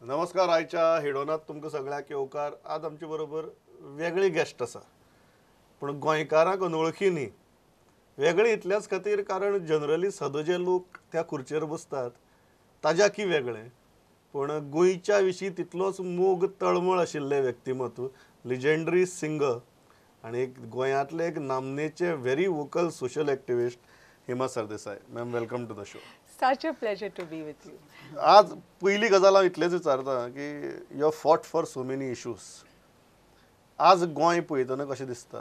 नमस्कार. आयच्या हिडोनात तुमकां सगळ्याक येवकार. आज आमचे बरोबर वेगळी गेस्ट आसा, पूण गोंयकारांक अनवळखी न्ही. वेगळी इतल्याच खातीर कारण जनरली सदो जे लोक त्या खुर्चेर बसतात ताज्याकी वेगळे, पूण गोंयच्या विशीं तितलोच मोग तळमळ आशिल्ले व्यक्तिमत्व, लिजेंडरी सिंगर आनी एक गोंयांतले एक नामनेचे very vocal social activist Hema Sardesai. Ma'am, welcome to the show. Such a pleasure to be with you. आज पहिली गजाल हांव इतलेंच विचारता की you have fought for so many issues. आज गोंय पळयतना कशें दिसता?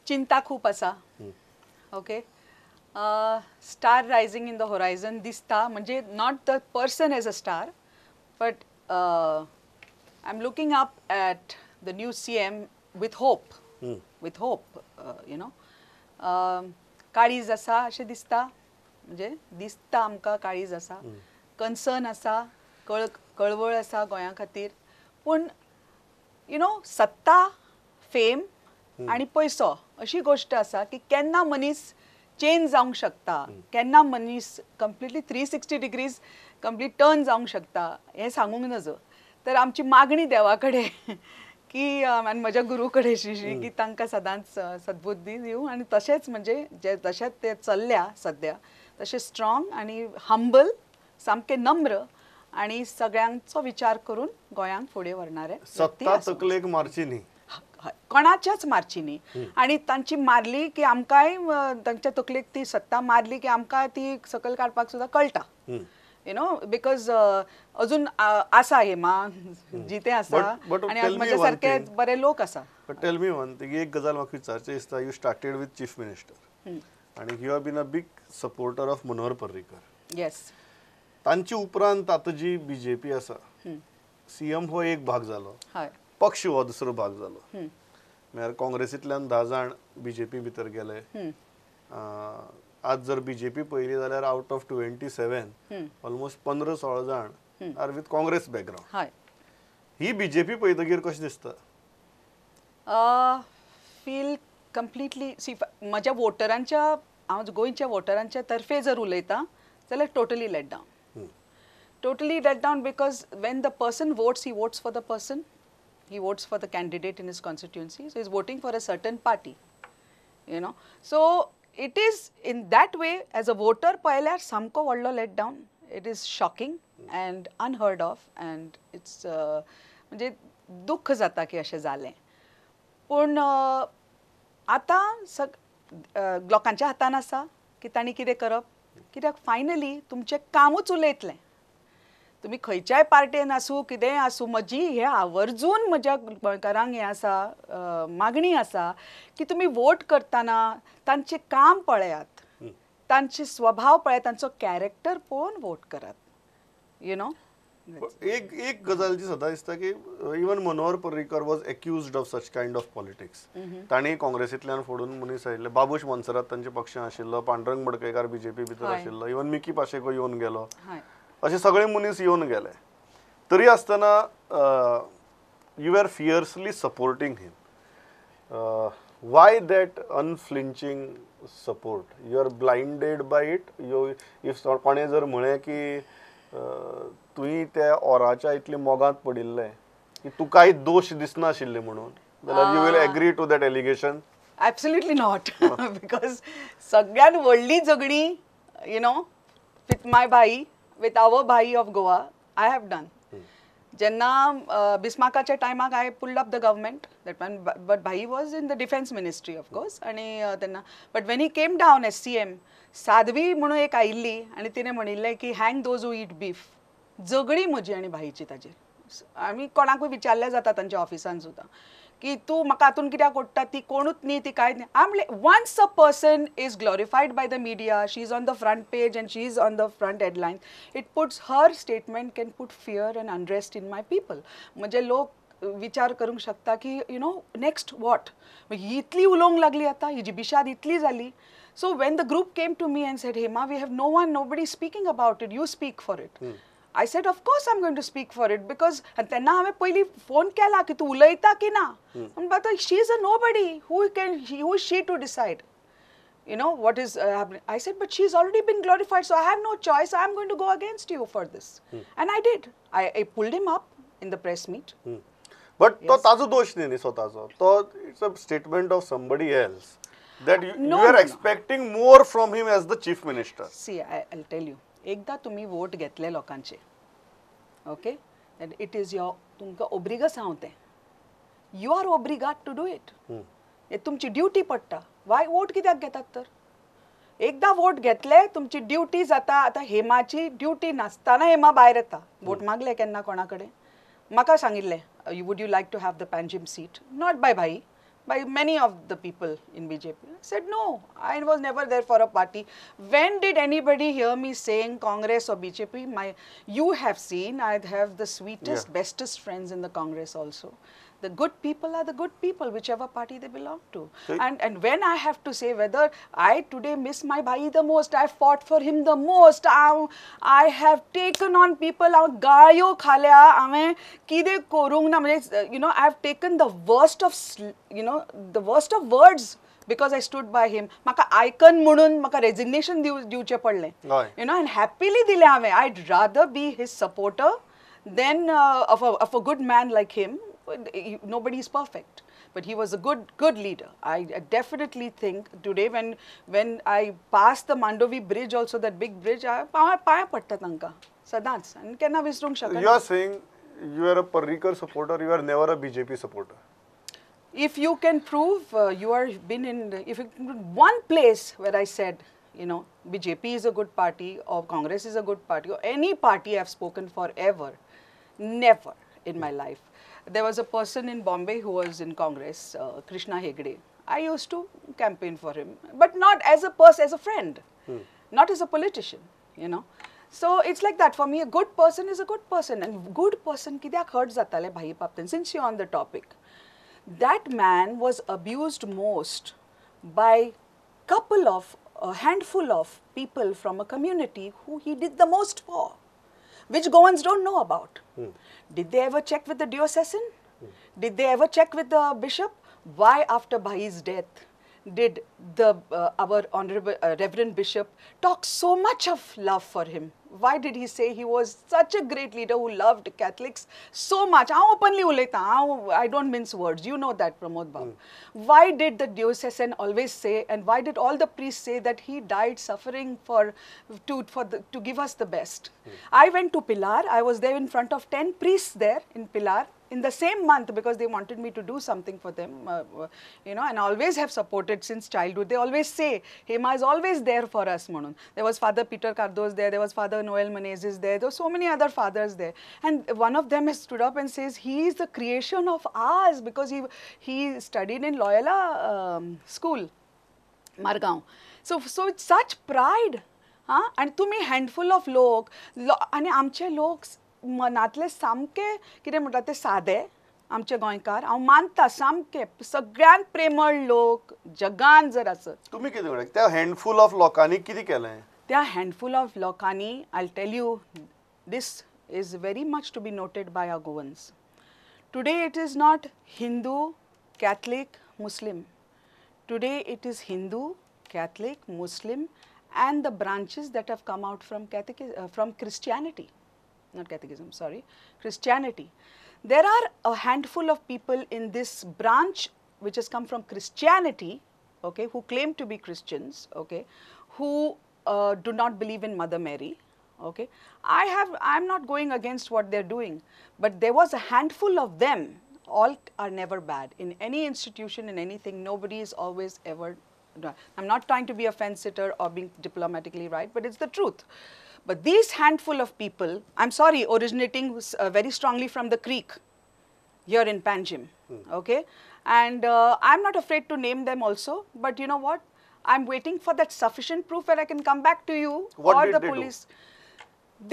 चिंता खूप आसा. Okay. Star rising in the horizon दिसता, म्हणजे not the person as a star, but I am looking up at the new CM with hope. With hope, you know. काळीज आसा अशें दिसता, म्हणजे दिसता आमकां काळीज आसा, कन्सर्न आसा, कळवळ आसा गोंया खातीर. पूण यू नो, सत्ता, फेम आणि पैसो अशी गोष्ट आसा की केन्ना मनीस चेंज जावंक शकता, केन्ना मनीस कंप्लिटली 360 डिग्रीज कंप्लीट टर्न जावंक शकता हें सांगूंक नजो. तर आमची मागणी देवा कडेन की आनी म्हज्या गुरू कडेन श्री की तांकां सदांच सद्बुद्धी दिवं, आनी तशेंच म्हणजे जे जशें ते चल्ल्या सद्या तशें स्ट्रॉंग आनी हंबल, सामकें नम्र आनी सगळ्यांचो विचार करून गोंयांक फुडें व्हरणारे. सत्ता तकलेक मारची न्ही, कोणाच्याच मारची न्ही. आनी तांची मारली की आमकांय तांच्या तकलेक ती सत्ता मारली की आमकां ती सकयल काडपाक सुद्दां कळटा. यू नो, बिकॉज अजून आसा हेमा जिते आसा आनी म्हजे सारके बरे लोक आसा. But tell me one thing, एक गजाल म्हाका विचारचें दिसता. You started with chief minister आनी you have been a big supporter of Manohar Parrikar. Yes. तांचे उपरांत आतां जी BJP आसा, CM हो एक भाग जालो, हय, पक्ष हो दुसरो भाग जालो. म्हळ्यार काँग्रेसींतल्यान 10 जाण BJP भितर गेले. आज जर BJP पळयली जाल्यार आउट ऑफ 27 ऑलमोस्ट 15-16 जाण आर विथ काँग्रेस बॅकग्राऊंड. हय. ही BJP पळयतकीर कशें दिसता? फील कंप्लिटली सी म्हज्या वोटरांच्या, हांव गोंयच्या वोटरांच्या तर्फे जर उलयतां जाल्यार totally let down. Totally let down because when the person votes, he votes for the person, he votes for the candidate in his constituency, so he's voting for a certain party, you know. So it is in that way, as a voter पळयल्यार सामको व्हडलो let down. It is shocking and unheard of, and it's म्हणजे दुख्ख जाता की अशें जालें. पूण आतां लोकांच्या हातान आसा की तांणी कितें करप, कित्याक फायनली तुमचें कामूच उलयतलें. तुम्ही खंयच्याय पार्टेन आसूं, कितेंय आसूं, म्हजी हे आवर्जून म्हज्या गोंयकारांक हें आसा, मागणी आसा की तुमी वोट करतना तांचें काम पळयात, तांचे स्वभाव पळयात, तांचो कॅरेक्टर पळोवन वोट करात. You know. एक गजाल जी सदां दिसता की even Manohar Parrikar was accused of such kind of politics. तांणी काँग्रेसींतल्यान फोडून मनीस आयिल्ले. बाबूश मोन्सरात तांचे पक्षान आशिल्लो, पांडुरंग मडकयकार BJP भितर आशिल्लो, इवन मिकी पाशेको येवन गेलो. असे सगळे मनीस येवन गेले. तरी आसतना you are fiercely supporting him. Why that unflinching support? You are blinded by it? You if कोणें जर म्हळें की तुवें त्या ओराच्या इतले मोगांत पडिल्ले की तुकाय दोश दिसनाशिल्ले म्हणून, जाल्यार you will agree to that allegation? Absolutely not. Because सगळ्यात व्हडली झगडी, यू नो, विथ माय भाई, with our Bhai of Goa, I have done. Jenna Bismarckच्या टायमाक I pulled up the government that one, but Bhai was in the defense ministry of course, आणि त्यांना, but when he came down as CM, Sadhvi म्हणून एक आयिल्ली आणि तिने म्हणिल्लें की hang those who eat beef. झगडी म्हजी आनी भाईची ताजेर. आमी कोणाकूय विचारलें जाता तांच्या ऑफिसान सुद्दां की तूं म्हाका हातून कित्याक ओडटा, ती कोणूच न्ही, ती कांयच न्ही. I am like, once a person is glorified by the media, she is on the front page and she is on the front headline, it puts her statement can put fear and unrest in my people. म्हणजे लोक विचार करूंक शकता की you know next what, ही इतली उलोवंक लागली आतां, हिजी बिशाद इतली जाली. So when the group came to me and said, Hema, we have no one, nobody speaking about it, you speak for it. I said, of course I'm going to speak for it, because त्यांना हांवें पयलीं phone केला की तूं उलयता की ना. But she is a nobody. Who is she to decide? you know, what is happening. I said, but she's already been glorified, so I have no choice. I'm going to go against you for this. And I did. I pulled him up in the press meet. But तो ताजो दोष न्ही स्वताचो तो it's a statement of somebody else that you are expecting more from him as the chief minister. See, I'll tell you. एकदा तुम्ही vote घेतले लोकांचे, okay? And it is your तुमका obligas हावते. You are obligated to do it. हे तुमची duty पडटा. Why vote कित्याक घेतात तर? एकदा वोट घेतले तुमची ड्युटी जाता. आता हेमाची ड्युटी नासतना हेमा भायर येता. वोट मागले केन्ना कोणाकडे? म्हाका सांगिल्ले, would you like to have the Panjim seat? Not by Bhai, by many of the people in BJP. I said no, I was never there for a party. When did anybody hear me saying Congress or BJP? You have seen, I have the sweetest, bestest friends in the Congress also. The good people are the good people, whichever party they belong to. And when I have to say whether I today miss my bhai the most, I fought for him the most, I have taken on people, gayo khalya, ame kide korung na, you know, I have taken the worst of, you know, the worst of words because I stood by him. Maka icon munun, maka resignation diuche padle. You know, and happily dile ame. I'd rather be his supporter than of a good man like him. Nobody is perfect, but he was a good leader. I definitely think today when I passed the Mandovi bridge, also that big bridge, I paya patta tanka sadans and kenna visrung shakana. You are saying you are a Parrikar supporter, you are never a BJP supporter. If you can prove you are been in, if you, one place where I said, you know, BJP is a good party or Congress is a good party or any party I've spoken for ever, never in my life. There was a person in Bombay who was in Congress, Krishna Hegde. I used to campaign for him, but not as a person, as a friend, not as a politician, you know. So it's like that. For me, a good person is a good person, and good person kidyak hurt zatale bhai paptan. Since you're on the topic, that man was abused most by a handful of people from a community who he did the most for, which Goans don't know about. Did they ever check with the diocesan? Did they ever check with the bishop? Why after Bhai's death did our honorable Reverend Bishop talk so much of love for him? Why did he say he was such a great leader who loved Catholics so much? I don't mince words. You know that, Pramod Babu. Why did the diocesan always say, and why did all the priests say that he died suffering to give us the best? I went to Pilar. I was there in front of 10 priests there in Pilar in the same month because they wanted me to do something for them, you know, and I always have supported since childhood. They always say, Hema is always there for us, Manun. There was Father Peter Cardos there was Father Noel Menezes there were so many other fathers there. And one of them has stood up and says, he is the creation of ours because he studied in Loyola school, Margaon. So it's such pride. And to me, handful of lok, and amche loks, मनातले सामके कितें म्हणटा ते सादे आमचे गोंयकार हांव मानता सामके सगळ्यान प्रेमळ लोक जगान जर आसत तुम्ही कितें म्हणटा त्या हँडफुल ऑफ लोकांनी कितें केलें त्या हँडफुल ऑफ लोकांनी I tell you this is very much to be noted by our Goans today it is not Hindu Catholic Muslim today it is Hindu Catholic Muslim and the branches that have come out from Christianity. Not catechism, sorry, Christianity. There are a handful of people in this branch which has come from Christianity, okay, who claim to be Christians, okay, who do not believe in Mother Mary, okay. I'm not going against what they're doing, but there was a handful of them. All are never bad. In any institution, in anything, nobody is always ever. I'm not trying to be a fence sitter or being diplomatically right, but it's the truth. But these handful of people, I'm sorry, originating very strongly from the Creek here in Panjim, okay? And I'm not afraid to name them also, but you know what? I'm waiting for that sufficient proof where I can come back to you or the police.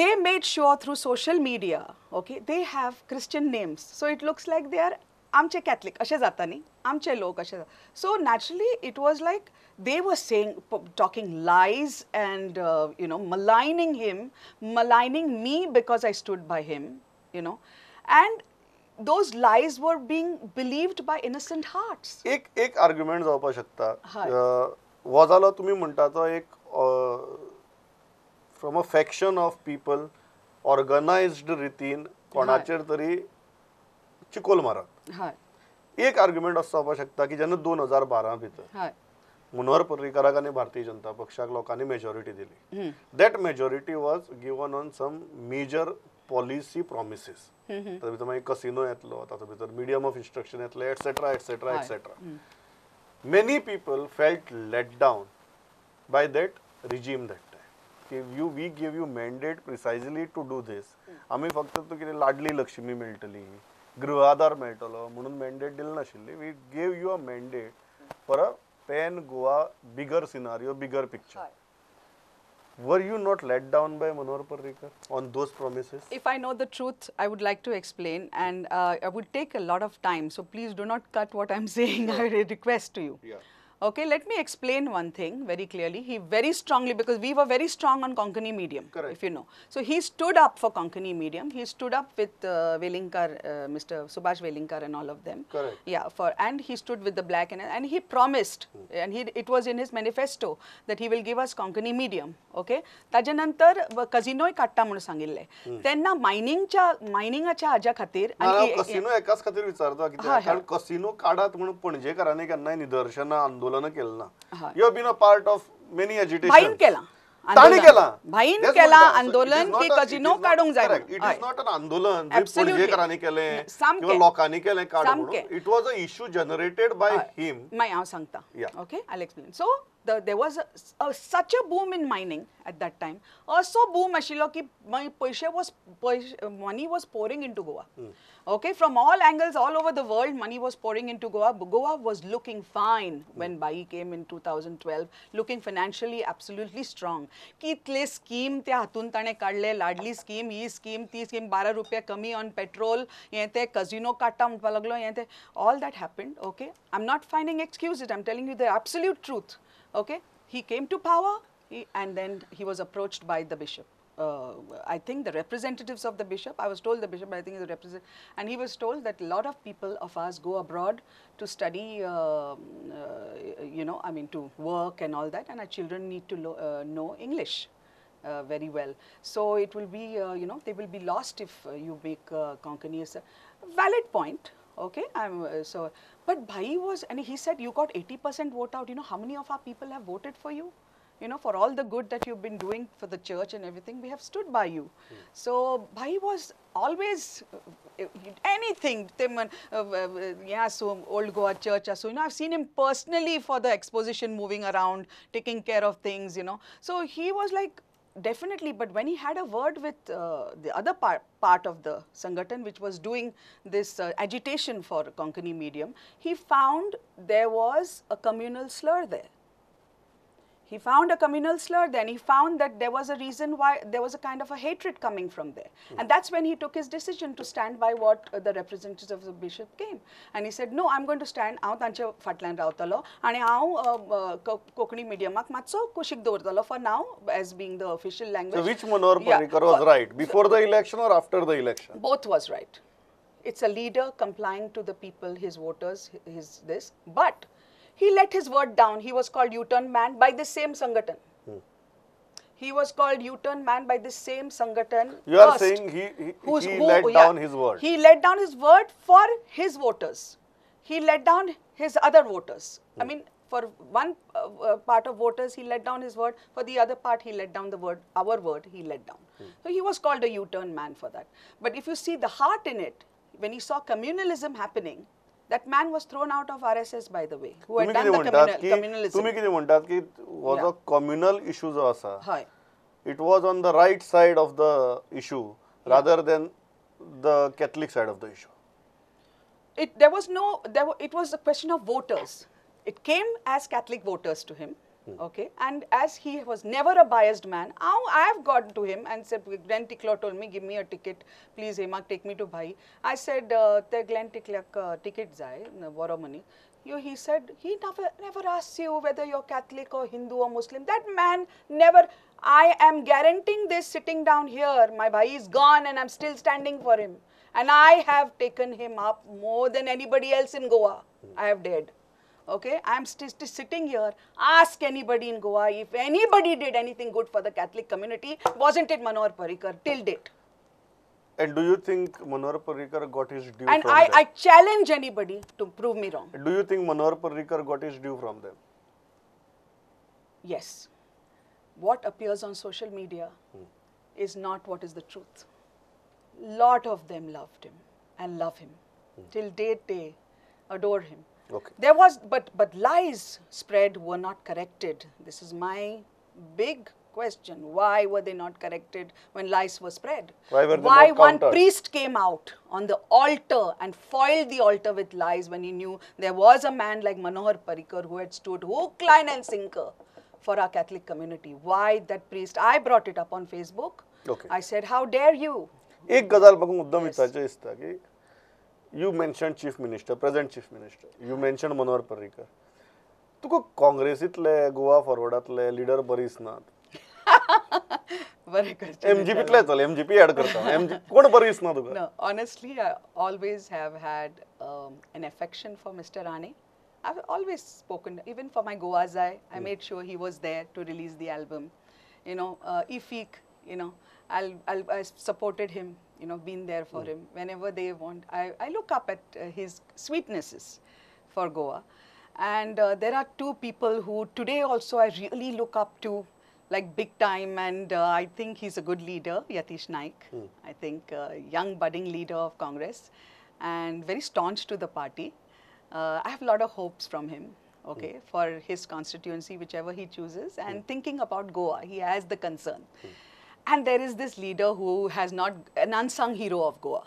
They made sure through social media, okay, they have Christian names. So it looks like they are आमचे Catholic, अशे जाता न्ही, आमचे लोक अशे. So naturally, it was like they were saying, talking lies and you know, maligning him, maligning me because I stood by him, you know, and those lies were being believed by innocent hearts. एक argument जावपाक शकता हो जालो तुमी म्हणटा तो एक from a faction of people organised रितीन कोणाचेर तरी चिकोल मारप. हय एक आर्ग्युमेंट असो जावपाक शकता की जेन्ना 2012 भितर हय मनोहर पर्रीकाराक आनी भारतीय जनता पक्षाक लोकांनी मेजॉरिटी दिली. That majority was given on some major policy promises. तातूंत भितर मागीर कसिनो येतलो, तातूंत भितर मिडियम ऑफ इंस्ट्रक्शन येतले, etcetera etcetera etcetera. Many people felt let down by that regime that time. We give you mandate precisely to do this. आमी फक्त तूं कितें लाडली लक्ष्मी मेळटली, गृह आधार मेळटलो म्हणून मॅन्डेट दिले नाशिल्ली. We gave you a mandate for a pan Goa bigger scenario, bigger picture. Were you not let down by Manohar Parrikar on those promises? If I know the truth, I would like to explain, and I would take a lot of time. So please do not cut what I'm saying. I request to you. Yeah. Okay, let me explain one thing very clearly. He very strongly, because we were very strong on Konkani medium, Correct. if you know. So he stood up for Konkani medium. He stood up with Velinkar, Mr. Subhash Velinkar and all of them. Correct. Yeah, and he stood with the black and he promised, and it was in his manifesto that he will give us Konkani medium. Okay. ताज्यानंतर कझिनोय काडटा म्हणून सांगिल्ले. तेन्ना मायनिंगाच्या हाज्या खातीर casino एकाच खातीर विचारता कित्याक कारण कसिनो काडात म्हणून पणजेकारांनी केन्नाय निदर्शना आंदोलना केलें ना. You have been a part of many agitation. भाईन केला ताणी केला. भाईन केला आंदोलन की कजिनो काडूंक जाय. इट इज नॉट अन आंदोलन जे पणजेकारांनी केलें किंवा लोकांनी केलें काड म्हणून. It was a issue generated by him. मागीर हांव सांगता. Okay, I will explain. So there was such a boom in mining at that time. Also boom ashilo ki money was pouring into Goa. Okay, from all angles, all over the world, money was pouring into Goa. Goa was looking fine when Bai came in 2012, looking financially absolutely strong. Kitle scheme त्या हातून ताणे काढले, लाडली scheme, ही scheme, ती scheme, 12 रुपया कमी on petrol, हे ते casino काटा म्हणपा लागलो, हे ते all that happened. Okay, I'm not finding excuses. I'm telling you the absolute truth. Okay, he came to power, and then he was approached by the bishop. I think the representatives of the bishop. I was told the bishop, but I think the representative, and he was told that a lot of people of us go abroad to study, to work and all that, and our children need to know English very well. So it will be, they will be lost if you make Konkani as a valid point. Okay, but Bhai was, and he said, you got 80% vote out. You know how many of our people have voted for you? You know, for all the good that you've been doing for the church and everything, we have stood by you. So Bhai was always anything. So old Goa church. So I've seen him personally for the exposition, moving around, taking care of things. So he was like. Definitely, but when he had a word with the other part of the Sangathan, which was doing this agitation for Konkani medium, he found there was a communal slur there. He found a communal slur there, and he found that there was a reason why there was a kind of a hatred coming from there. And that's when he took his decision to stand by what the representatives of the bishop came. And he said, no, I'm going to stand out तांचे फाटल्यान रावतलो आणि हांव कोंकणी मिडियमाक मातसो कुशीक दवरतलो for now as being the official language. So which Manohar Parrikar was right, before the election or after the election? Both was right. It's a leader complying to the people, his voters, his this, but he let his word down. He was called U-turn man by the same Sangathan. He was called U-turn man by the same Sangathan. You are saying he let down his word. He let down his word for his voters. He let down his other voters. I mean, for one part of voters, he let down his word. For the other part, he let down the word, our word, he let down. So he was called a U-turn man for that. But if you see the heart in it, when he saw communalism happening, that man was thrown out of RSS, by the way, who had done the communalism. तुम्ही कितें म्हणटात की was a communal issue जो आसा, हय, it was on the right side of the issue rather than the Catholic side of the issue. It was a question of voters. It came as Catholic voters to him. Okay, and as he was never a biased man, I have gone to him and said, Glenn Tickler told me, give me a ticket, please, Hema, take me to Bhai. I said, the Glenn Tickler ticket zai, borrow money. He said, he never asks you whether you're Catholic or Hindu or Muslim. That man never, I am guaranteeing this sitting down here. My Bhai is gone and I'm still standing for him. And I have taken him up more than anybody else in Goa. I have dared. Okay, I'm still sitting here. Ask anybody in Goa if anybody did anything good for the Catholic community. Wasn't it Manohar Parrikar till date? And do you think Manohar Parrikar got his due And from them? I challenge anybody to prove me wrong. Do you think Manohar Parrikar got his due from them? Yes. What appears on social media is not what is the truth. Lot of them loved him and love him. Till date they adore him. Okay. There was, but lies spread were not corrected. This is my big question. Why were they not corrected when lies were spread? Why were they Why not one countered? priest came out on the altar and foiled the altar with lies when he knew there was a man like Manohar Parrikar who had stood hook, line and sinker for our Catholic community? Why that priest? I brought it up on Facebook. Okay. I said, how dare you? एक गजाल म्हाका मुद्दम विचारचें दिसता की you mention chief minister, present chief minister, you mention Manohar Parrikar. तुका काँग्रेसींतले Goa फॉरवर्डांतले leader बरे दिसनात. Very good. एमजीपीतले चल, एमजीपी ऍड करता. कोण बरे दिसना तुका? No, honestly, I always have had an affection for Mr. Rane. I've always spoken, even for my Goazai, I made sure he was there to release the album. You know, Ifik, you know, I supported him, you know, been there for him. Whenever they want, I look up at his sweetnesses for Goa. And there are two people who today also I really look up to, like big time, and I think he's a good leader, Yatish Naik. I think young budding leader of Congress and very staunch to the party. I have a lot of hopes from him, okay, for his constituency, whichever he chooses, and thinking about Goa, he has the concern. And there is this leader who has not, an unsung hero of Goa,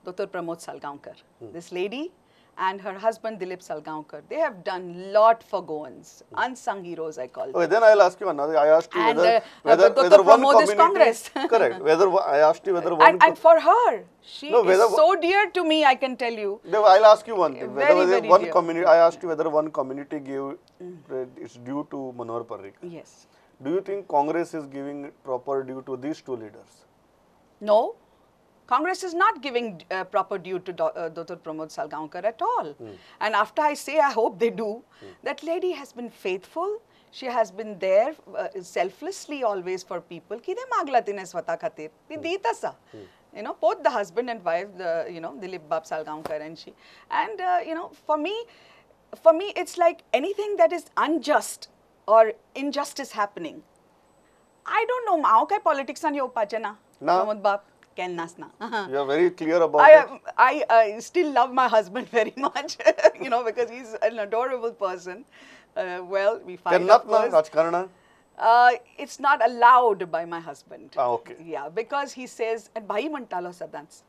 Dr. Pramod Salgaonkar. This lady and her husband Dilip Salgaonkar, they have done lot for Goans, unsung heroes I call them. Okay, then I'll ask you another. I asked you And, whether Dr. one Pramod is community. Congress. Correct. I asked you whether one. And for her, she No, whether is so dear to me, I can tell you. I'll ask you one thing. Very, Whether very one dear. community, I asked you whether one community gave its due to Manohar Parrikar. Yes. Do you think Congress is giving proper due to these two leaders? No. Congress is not giving proper due to Dr. Pramod Salgaonkar at all. And after I say, I hope they do, that lady has been faithful. She has been there selflessly always for people. Kide magla tine swata khatir. Ti dita sa. You know, both the husband and wife, you know, Dilip Bab Salgaonkar and she. And, you know, for me, it's like anything that is unjust or injustice happening. I don't know, mao kai politics an yo pachana. Na. Pramod Bab. Can nasna. You are very clear about it. I still love my husband very much, you know, because he's an adorable person. Well, we find of course. Rajkarana? It's not allowed by my husband. Ah, okay. Yeah, because he says, and bhai mantalo sadans.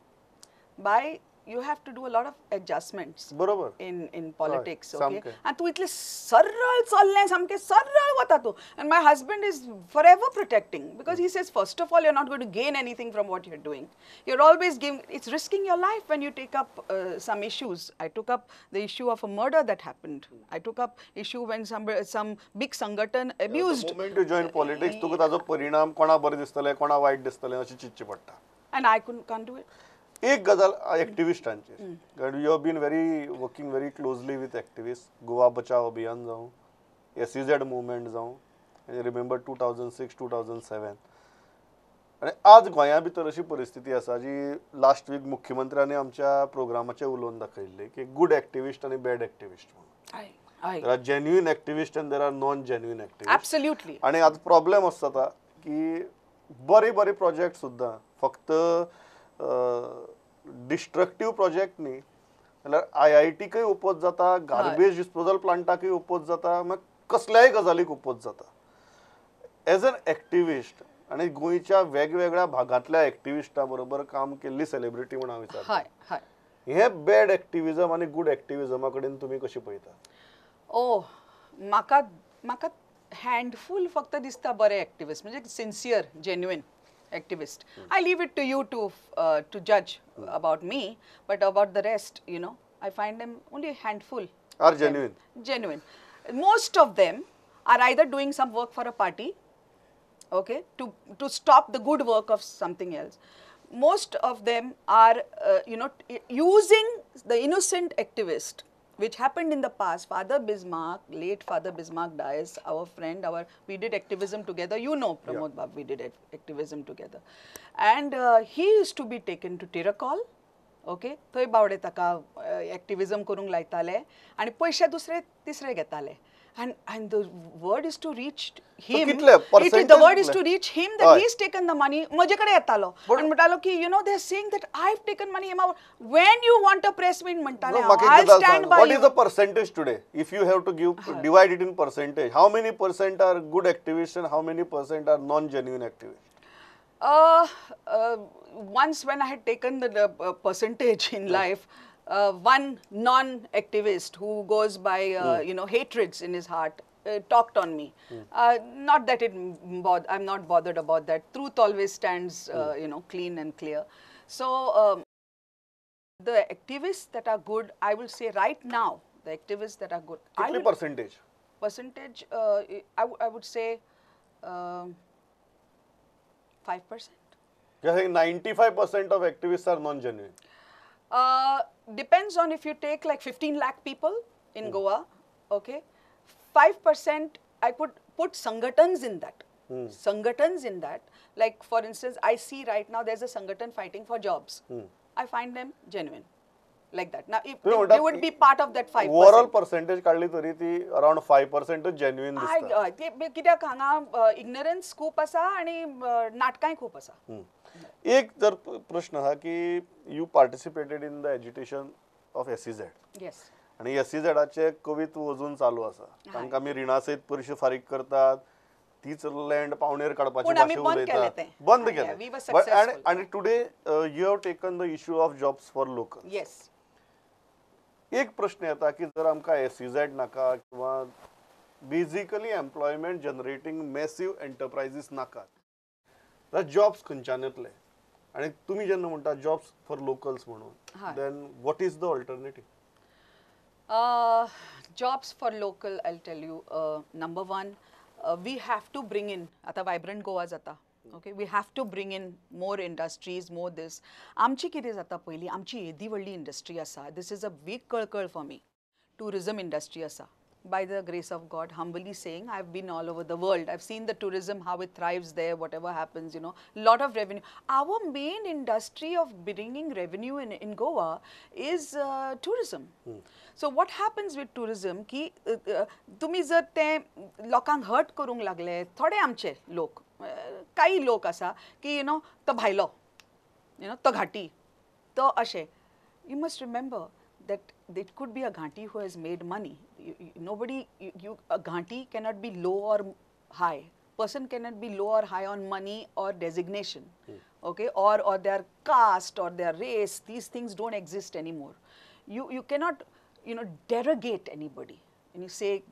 Bhai, you have to do a lot of adjustments बरोबर. in politics, Right. okay? Samke. And tu itle sarral chalne samke sarral hota tu. And my husband is forever protecting because he says, first of all, you're not going to gain anything from what you're doing. You're always giving, it's risking your life when you take up some issues. I took up the issue of a murder that happened. I took up issue when some big Sangathan abused. The moment you join politics, तुका ताजो परिणाम कोणा बरे दिसतले, कोणा white दिसतले अशी चिंतची पडटा. And I can't do it. एक गजाल एक्टिविस्टांची, कारण you have been working very closely with activist. Goa Bachao Abhiyan जावं, SEZ मुवमेंट जावं, आय रिमेंबर 2006-2007. आणि आज गोंया भितर अशी परिस्थिती आसा जी लास्ट वीक मुख्यमंत्र्यांनी आमच्या प्रोग्रामाचे उलोवन दाखयल्ली की गुड एक्टिविस्ट आणि बॅड एक्टिविस्ट म्हणून. There are genuine activists and there are non-genuine activists. Absolutely. आणि आता प्रॉब्लेम असता आता की बरे प्रोजेक्ट सुद्धा फक्त डिस्ट्रक्टिव्ह प्रोजेक्ट न्ही, जाल्यार IITकय ओपोज जाता, गार्बेज डिस्पोजल प्लांटाकय ओपोज जाता, मग कसल्याय गजालीक ओपोज जाता. एज एन एक्टिविस्ट आणि गोंयच्या वेगवेगळ्या भागांतल्या एक्टिविस्टा बरोबर काम केल्ली सेलिब्रिटी म्हणून हांव विचारता, हे बॅड एक्टिविजम आणि गुड एक्टिविजमा कडेन तुमी कशी पळयता? म्हाका हँडफूल फक्त दिसता बरे एक्टिविस्ट, म्हणजे sincere genuine activist. I leave it to you to judge about me, but about the rest, you know, I find them only a handful. Are genuine. Genuine. Most of them are either doing some work for a party, okay, to stop the good work of something else. Most of them are, you know, using the innocent activist, which happened in the past. Father Bismarck, late Father Bismarck dies, our friend, we did activism together. You know, Pramod Bab, we did activism together. And he used to be taken to Tiracol, okay? थंय बावडे ताका activism करूंक लायताले आनी पयशे दुसरे तिसरे घेताले. And the word is to reach him. The word is to reach him that he's taken the money. म्हजे कडेन येतालो आनी म्हणटालो की you know they're saying that I've taken money. When you want a press meet म्हणटाले I'll stand by you. What is the percentage today? If you have to divide it in percentage, how many % are good activists and how many % are non-genuine activists? Once when I had taken the percentage in life, one non-activist who goes by you know, hatreds in his heart talked on me. Not that I'm not bothered about that. Truth always stands you know, clean and clear. So the activists that are good, I will say right now, the activists that are good. Kitli percentage? Percentage, I would say 5%. You're saying 95% of activists are non-genuine? Depends on if you take like 15 lakh people in Goa, okay? 5% I could put Sangatans in that. Sangatans in that. Like for instance, I see right now there's a Sangatan fighting for jobs. I find them genuine. Like that. Now, if they would be part of that 5%. Overall percentage काढली तरी ती around 5% genuine दिसता. ते कित्याक हांगा ignorance खूप आसा आनी नाटकांय खूप आसा. एक जर प्रश्न हा की you participated in the education of SEZ. Yes. आणि SEZचे कवित्व अजून चालू आसा. तांकां आमी रिणा सहित परीक्षा फारीक करतात. तीच लँड पावणेर काडपाची भाशा उलयतात. बंद केले. आणि today you have taken the issue of jobs for local. Yes. एक प्रश्न येता की जर आमकां SEZ नाका किंवा basically employment generating massive enterprises नाकात, तर जॉब्स खंयच्यान येतले? आणि तुम्ही जेन्ना म्हणटा जॉब्स फॉर लोकल्स म्हणून, then what is the alternative? Jobs for local, I'll tell you. Number one, we have to bring in, आता vibrant Goa जाता. Okay, we have to bring in more industries, more this. आमची कितें जाता पयली, आमची येदी व्हडली इंडस्ट्री आसा. This is a big कळकळ for me. Tourism industry आसा. By the grace of God, humbly saying, I've been all over the world. I've seen the tourism, how it thrives there, whatever happens, you know, lot of revenue. Our main industry of bringing revenue in Goa is tourism. So what happens with tourism, ki तुम्ही जर ते लोकांक hurt करूंक लागले, थोडे आमचे लोक, काही लोक आसा की, you know, तो भायलो, you know, तो घाटी, तो अशे. You must remember that it could be a Ghanti who has made money. A Ghanti cannot be low or high. Person cannot be low or high on money or designation, okay, or their caste or their race. These things don't exist anymore. You cannot, you know, derogate anybody. When you say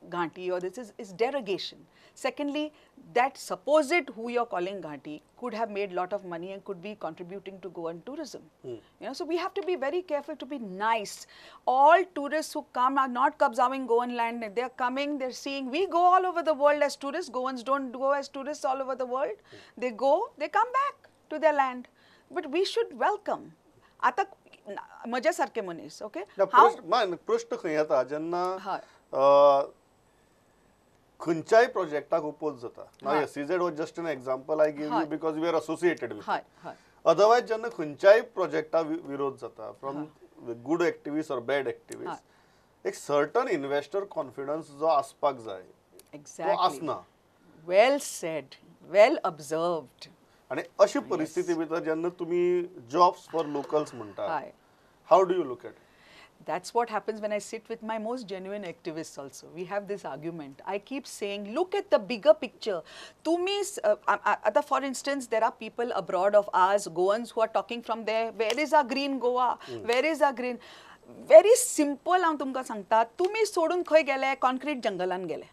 Ghanti or this is derogation. Secondly, that supposed who you're calling Ghanti could have made lot of money and could be contributing to Goan tourism. You know, so we have to be very careful to be nice. All tourists who come are not kabzawing Goan land. They're coming, they're seeing. We go all over the world as tourists. Goans don't go as tourists all over the world. They go, they come back to their land. But we should welcome. आता मजा सारखे मनीस, okay? प्रश्न खंय येता जेन्ना खंयच्याय प्रोजेक्टाक oppose जाता. नाव SEZ was just an example I gave you because we are associated with it. Otherwise जेन्ना खंयच्याय प्रोजेक्टा विरोध जाता, from good activists or bad activists, एक certain investor confidence जो आसपाक जाय, तो आसना. Well said, well observed. आणि अशी परिस्थिती भितर जेन्ना तुम्ही jobs for locals म्हणटा, how do you look at it? That's what happens when I sit with my most genuine activists also. We have this argument. I keep saying, look at the bigger picture. For instance, there are people abroad of ours, Goans, who are talking from there. Where is our green Goa? Where is our green? Very simple, हांव तुमकां सांगता. तुम्ही सोडून खंय गेले? Concrete जंगलान गेले.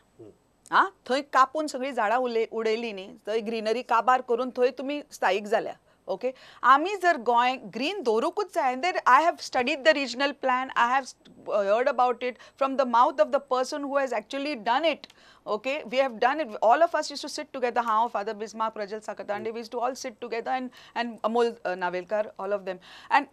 थंय कापून सगळी झाडां उडयली न्ही, थंय ग्रीनरी काबार करून थंय तुम्ही स्थायीक जाल्या. Okay, आमी जर गोंय green दवरूंकूच जाय. And then I have studied the regional plan. I have heard about it from the mouth of the person who has actually done it. Okay, we have done it. All of us used to sit together. How Father Bismarck, Prajal Sakatande, we used to all sit together, and Amol Navelkar, all of them. And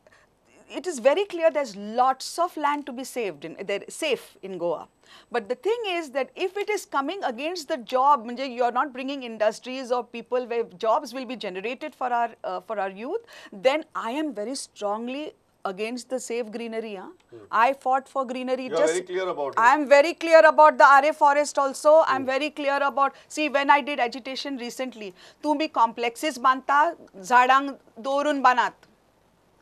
it is very clear there's lots of land to be saved safe in Goa. But the thing is that if it is coming against the job, you're not bringing industries or people where jobs will be generated for our youth, then I am very strongly against the Save Greenery. I fought for greenery. You're very clear about it. I am very clear about the RA forest also. I'm very clear about, see, when I did agitation recently, tumhi complexes banta, झाडांक दवरून बानात.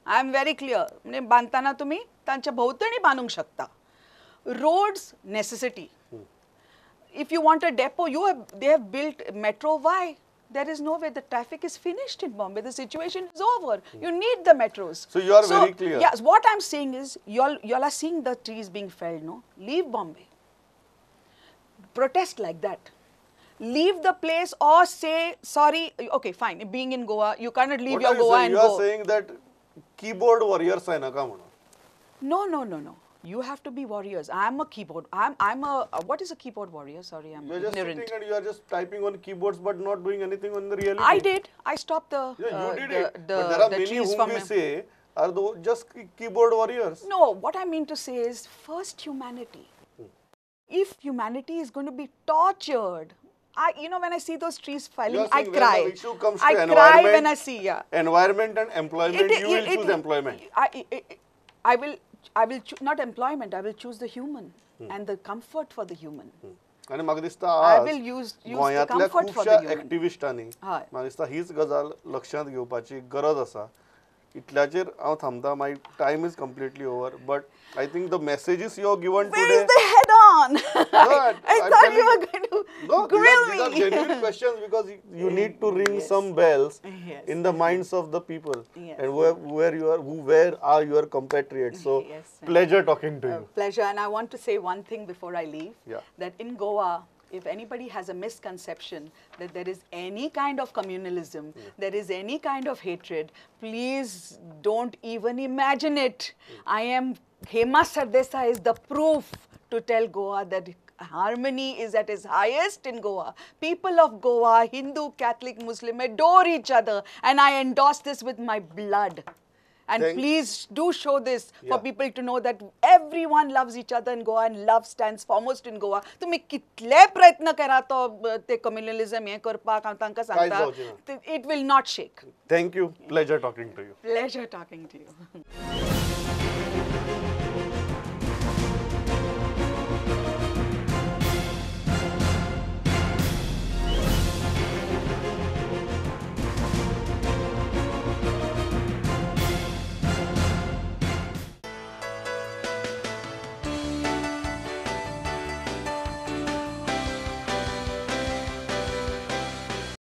I am very clear. म्हणजे बांधताना तुम्ही त्यांच्या भोवतणी बांधूंक शकता. Roads, necessity. If you want a depot, they have built metro. Why? There is no way. The traffic is finished in Bombay. The situation is over. You need the metros. So you are very clear. Yes, what I'm saying is, y'all are seeing the trees being felled, no? Leave Bombay. Protest like that. Leave the place or say, sorry, okay, fine. Being in Goa, you cannot leave your Goa and go. You are saying that keyboard warriors are naka म्हणून. No. You have to be warriors. I'm a keyboard. I'm a what is a keyboard warrior? Sorry, I'm You're just ignorant. sitting and you are just typing on keyboards but not doing anything on the reality. I did. I stopped the Yeah, you did it. the But there are many trees whom from we say are just keyboard warriors. No, what I mean to say is first humanity. If humanity is going to be tortured, when I see those trees falling, I cry. When the issue comes to I cry when I see, environment and employment, you will choose employment. I will not employment. I will choose the human and the comfort for the human. आणि म्हाका दिसता I आज will use the गोंयांतल्या comfort for खुबशा the human. एक्टिविस्टांनी हय. म्हाका दिसता हीच गजाल लक्षांत घेवपाची गरज आसा. इतल्याचेर हांव थांबता. My time is completely over but I think the messages you have given Where today. is the head on? I I'm thought you were telling going to No, grill these are me. genuine questions because you need to ring some bells Yes. in the minds of the people Yes. and where are your compatriots. So Yes. pleasure talking to you. Pleasure. And I want to say one thing before I leave. Yeah. That in Goa, if anybody has a misconception that there is any kind of communalism, there is any kind of hatred, please don't even imagine it. Hema Sardesai is the proof to tell Goa that harmony is at its highest in Goa. People of Goa, Hindu, Catholic, Muslim, adore each other. And I endorse this with my blood. And please do show this for people to know that everyone loves each other in Goa and love stands foremost in Goa. तुम्ही कितले प्रयत्न करा तो ते communalism हे करपाक हांव तांकां सांगता, it will not shake. Thank you. Pleasure talking to you. Pleasure talking to you.